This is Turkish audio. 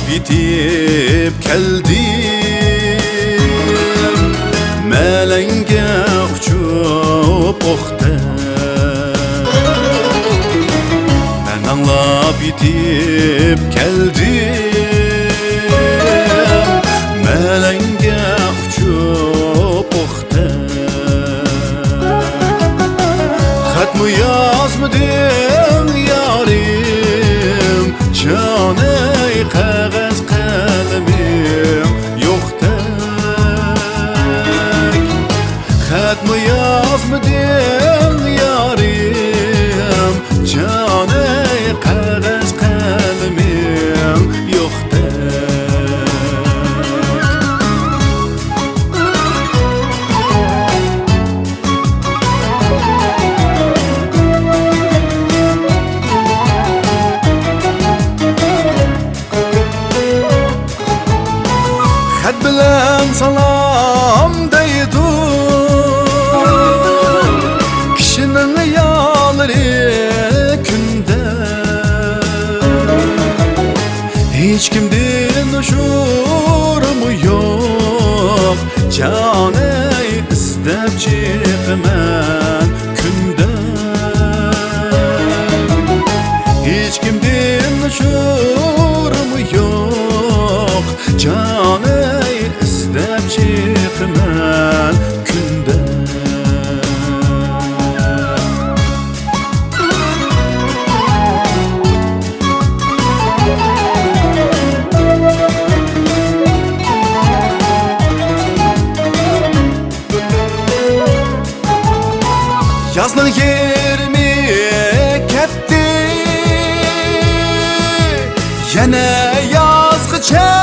bitip keldim, melenge uçup oxte. Ben anla bitip keldim, melenge uçup oxte. Xat mı yazmadın yarim, canı kağız kalemim yok tek. Xat mı yazmadın yarim, canı kağız kalemim yok tek. Xat bilen salam deydu, kişinin yalları günde. Hiç kimden uçurumu yok, canı istep çıkman günde. Hiç kimden uçurumu yok, canı istep çıkman günde. Yazның yerimi ketdi, yana yazgıça